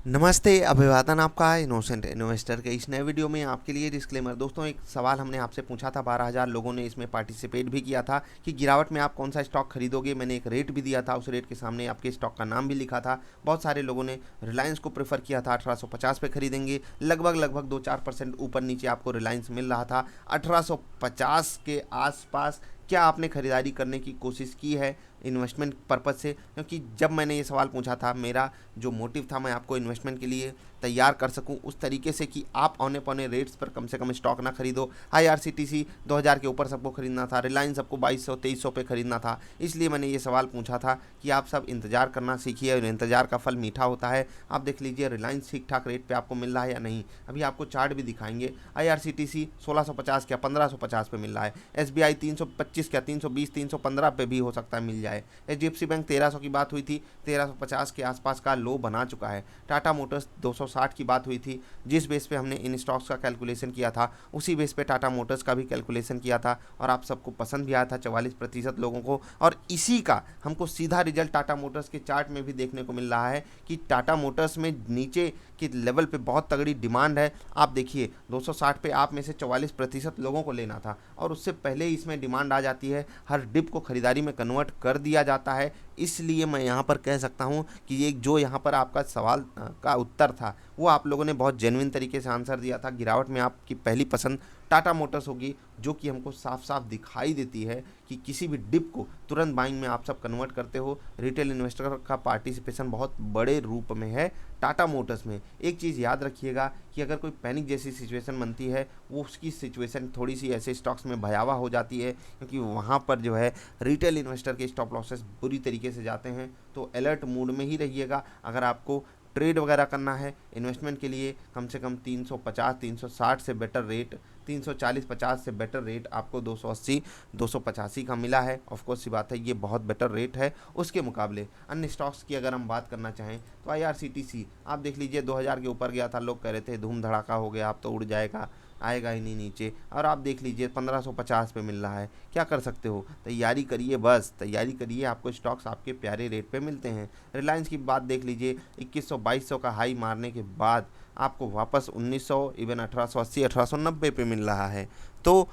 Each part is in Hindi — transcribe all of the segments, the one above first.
नमस्ते, अभिवादन आपका इनोसेंट इन्वेस्टर के इस नए वीडियो में आपके लिए डिस्क्लेमर। दोस्तों, एक सवाल हमने आपसे पूछा था, 12,000 लोगों ने इसमें पार्टिसिपेट भी किया था कि गिरावट में आप कौन सा स्टॉक खरीदोगे। मैंने एक रेट भी दिया था, उस रेट के सामने आपके स्टॉक का नाम भी लिखा था। बहुत सारे लोगों ने रिलायंस को प्रेफर किया था, 1850 पे खरीदेंगे। लगभग 2-4% ऊपर नीचे आपको रिलायंस मिल रहा था 1850 के आसपास। क्या आपने खरीदारी करने की कोशिश की है इन्वेस्टमेंट पर्पज़ से? क्योंकि जब मैंने ये सवाल पूछा था, मेरा जो मोटिव था, मैं आपको इन्वेस्टमेंट के लिए तैयार कर सकूं उस तरीके से कि आप औने पौने रेट्स पर कम से कम स्टॉक ना खरीदो। आईआरसीटीसी 2000 के ऊपर सबको खरीदना था, रिलायंस सबको 2200-2300 पे खरीदना था। इसलिए मैंने ये सवाल पूछा था कि आप सब इंतजार करना सीखिए, और इंतजार का फल मीठा होता है। आप देख लीजिए रिलायंस ठीक ठाक रेट पे आपको मिल रहा है या नहीं। अभी आपको चार्ट भी दिखाएंगे। आईआरसीटीसी 1650 क्या 1550 पे मिल रहा है। एसबीआई 325 क्या 320 315 पे भी हो सकता है मिल जाए। एचडीएफसी बैंक 1300 की बात हुई थी, 1350 के आसपास का लो बना चुका है। टाटा मोटर्स 260 की बात हुई थी, जिस बेस पे हमने इन स्टॉक्स का कैलकुलेशन किया था उसी बेस पे टाटा मोटर्स का भी कैलकुलेशन किया था, और आप सबको पसंद भी आया था 44% लोगों को। और इसी का हमको सीधा रिजल्ट टाटा मोटर्स के चार्ट में भी देखने को मिल रहा है कि टाटा मोटर्स में नीचे के लेवल पे बहुत तगड़ी डिमांड है। आप देखिए 260 पे आप में से 44% लोगों को लेना था, और उससे पहले ही इसमें डिमांड आ जाती है। हर डिप को खरीदारी में कन्वर्ट कर दिया जाता है। इसलिए मैं यहाँ पर कह सकता हूँ कि ये जो यहाँ पर आपका सवाल का उत्तर था, वो आप लोगों ने बहुत जेन्युइन तरीके से आंसर दिया था। गिरावट में आपकी पहली पसंद टाटा मोटर्स होगी, जो कि हमको साफ साफ दिखाई देती है कि किसी भी डिप को तुरंत बाइंग में आप सब कन्वर्ट करते हो। रिटेल इन्वेस्टर का पार्टिसिपेशन बहुत बड़े रूप में है टाटा मोटर्स में। एक चीज़ याद रखिएगा कि अगर कोई पैनिक जैसी सिचुएशन बनती है, वो उसकी सिचुएशन थोड़ी सी ऐसे स्टॉक्स में भयावह हो जाती है, क्योंकि वहाँ पर जो है रिटेल इन्वेस्टर के स्टॉप लॉसेस बुरी तरीके से जाते हैं। तो अलर्ट मूड में ही रहिएगा। अगर आपको ट्रेड वगैरह करना है इन्वेस्टमेंट के लिए, कम से कम 350 360 से बेटर रेट, 340-50 से बेटर रेट आपको 280 285 का मिला है। ऑफकोर्स सी बात है, ये बहुत बेटर रेट है उसके मुकाबले। अन्य स्टॉक्स की अगर हम बात करना चाहें तो आईआरसीटीसी आप देख लीजिए 2000 के ऊपर गया था, लोग कह रहे थे धूम धड़ाका हो गया, आप तो उड़ जाएगा, आएगा ही नहीं नीचे। और आप देख लीजिए 1550 पे मिल रहा है। क्या कर सकते हो, तैयारी करिए, बस तैयारी करिए, आपको स्टॉक्स आपके प्यारे रेट पे मिलते हैं। रिलायंस की बात देख लीजिए, 2100-2200 का हाई मारने के बाद आपको वापस 1900, इवन 1880 1890 पे मिल रहा है। तो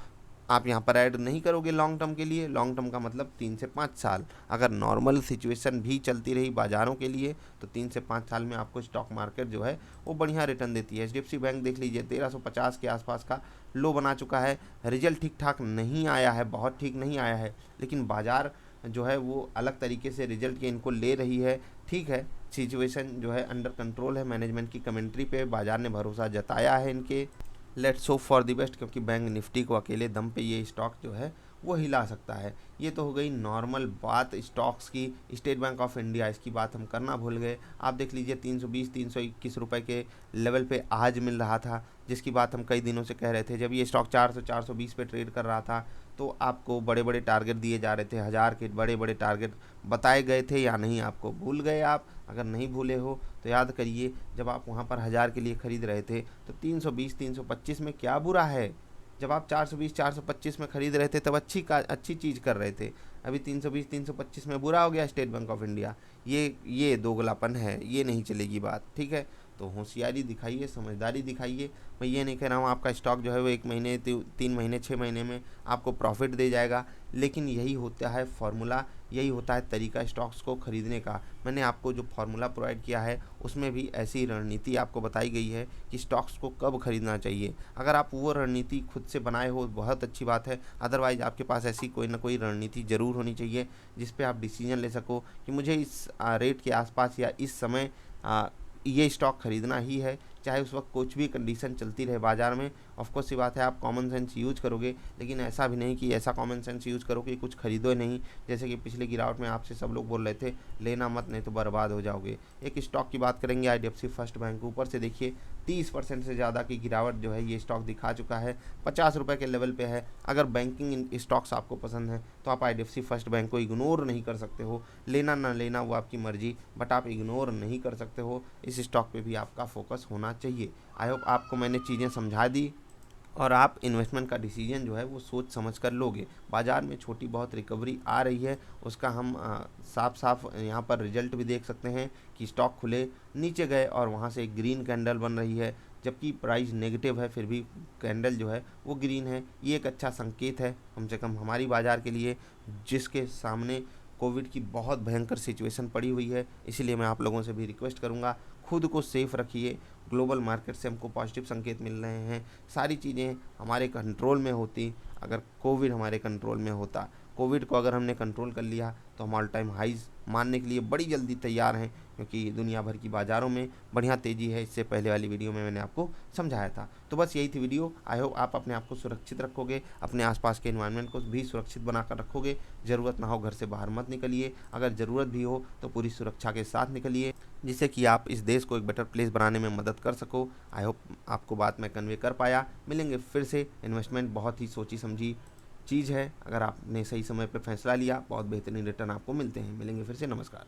आप यहाँ पर ऐड नहीं करोगे लॉन्ग टर्म के लिए। लॉन्ग टर्म का मतलब 3 से 5 साल। अगर नॉर्मल सिचुएशन भी चलती रही बाज़ारों के लिए, तो 3 से 5 साल में आपको स्टॉक मार्केट जो है वो बढ़िया रिटर्न देती है। एचडीएफसी बैंक देख लीजिए 1350 के आसपास का लो बना चुका है। रिजल्ट ठीक ठाक नहीं आया है, बहुत ठीक नहीं आया है, लेकिन बाज़ार जो है वो अलग तरीके से रिजल्ट के इनको ले रही है। ठीक है, सिचुएशन जो है अंडर कंट्रोल है। मैनेजमेंट की कमेंट्री पे बाज़ार ने भरोसा जताया है इनके। Let's hope for the best, क्योंकि बैंक निफ्टी को अकेले दम पे ये स्टॉक जो है वो हिला सकता है। ये तो हो गई नॉर्मल बात स्टॉक्स की। स्टेट बैंक ऑफ इंडिया, इसकी बात हम करना भूल गए। आप देख लीजिए 320 321 रुपए के लेवल पे आज मिल रहा था, जिसकी बात हम कई दिनों से कह रहे थे। जब ये स्टॉक 400 420 पे ट्रेड कर रहा था, तो आपको बड़े बड़े टारगेट दिए जा रहे थे, 1000 के बड़े बड़े टारगेट बताए गए थे या नहीं, आपको भूल गए आप? अगर नहीं भूले हो तो याद करिए, जब आप वहाँ पर 1000 के लिए खरीद रहे थे तो 320 325 में क्या बुरा है। जब आप 420 425 में खरीद रहे थे तब अच्छी चीज़ कर रहे थे। अभी 320 325 में बुरा हो गया स्टेट बैंक ऑफ इंडिया। ये दोगलापन है, ये नहीं चलेगी बात, ठीक है? तो होशियारी दिखाइए, समझदारी दिखाइए। मैं ये नहीं कह रहा हूँ आपका स्टॉक जो है वो 1 महीने 3 महीने 6 महीने में आपको प्रॉफिट दे जाएगा, लेकिन यही होता है फॉर्मूला, यही होता है तरीका स्टॉक्स को खरीदने का। मैंने आपको जो फॉर्मूला प्रोवाइड किया है उसमें भी ऐसी रणनीति आपको बताई गई है कि स्टॉक्स को कब खरीदना चाहिए। अगर आप वो रणनीति खुद से बनाए हो बहुत अच्छी बात है, अदरवाइज़ आपके पास ऐसी कोई ना कोई रणनीति ज़रूर होनी चाहिए जिस पे आप डिसीजन ले सको कि मुझे इस रेट के आसपास या इस समय ये स्टॉक खरीदना ही है, चाहे उस वक्त कुछ भी कंडीशन चलती रहे बाज़ार में। ऑफकोर्स सी बात है, आप कॉमन सेंस यूज करोगे, लेकिन ऐसा भी नहीं कि ऐसा कॉमन सेंस यूज करो कि कुछ खरीदो नहीं। जैसे कि पिछले गिरावट में आपसे सब लोग बोल रहे थे लेना मत, नहीं तो बर्बाद हो जाओगे। एक स्टॉक की बात करेंगे, आईडीएफसी फर्स्ट बैंक। ऊपर से देखिए 30% से ज़्यादा की गिरावट जो है ये स्टॉक दिखा चुका है, 50 रुपये के लेवल पे है। अगर बैंकिंग स्टॉक्स आपको पसंद है तो आप आईडीएफसी फर्स्ट बैंक को इग्नोर नहीं कर सकते हो। लेना ना लेना वो आपकी मर्जी, बट आप इग्नोर नहीं कर सकते हो। इस स्टॉक पे भी आपका फोकस होना चाहिए। आई होप आपको मैंने चीज़ें समझा दी, और आप इन्वेस्टमेंट का डिसीजन जो है वो सोच समझ कर लोगे। बाज़ार में छोटी बहुत रिकवरी आ रही है, उसका हम साफ साफ यहाँ पर रिजल्ट भी देख सकते हैं कि स्टॉक खुले नीचे गए और वहाँ से एक ग्रीन कैंडल बन रही है, जबकि प्राइस नेगेटिव है फिर भी कैंडल जो है वो ग्रीन है। ये एक अच्छा संकेत है कम से कम हमारी बाज़ार के लिए, जिसके सामने कोविड की बहुत भयंकर सिचुएशन पड़ी हुई है। इसीलिए मैं आप लोगों से भी रिक्वेस्ट करूंगा, खुद को सेफ रखिए। ग्लोबल मार्केट से हमको पॉजिटिव संकेत मिल रहे हैं, सारी चीज़ें हमारे कंट्रोल में होती। अगर कोविड हमारे कंट्रोल में होता, कोविड को अगर हमने कंट्रोल कर लिया तो हम ऑल टाइम हाइज मानने के लिए बड़ी जल्दी तैयार हैं, क्योंकि दुनिया भर की बाज़ारों में बढ़िया तेज़ी है। इससे पहले वाली वीडियो में मैंने आपको समझाया था। तो बस यही थी वीडियो। आई होप आप अपने आप को सुरक्षित रखोगे, अपने आसपास के एनवायरनमेंट को भी सुरक्षित बनाकर रखोगे। ज़रूरत ना हो घर से बाहर मत निकलिए, अगर ज़रूरत भी हो तो पूरी सुरक्षा के साथ निकलिए, जिससे कि आप इस देश को एक बेटर प्लेस बनाने में मदद कर सको। आई होप आपको बात मैं कन्वे कर पाया। मिलेंगे फिर से। इन्वेस्टमेंट बहुत ही सोची समझी चीज़ है, अगर आपने सही समय पर फैसला लिया बहुत बेहतरीन रिटर्न आपको मिलते हैं। मिलेंगे फिर से। नमस्कार।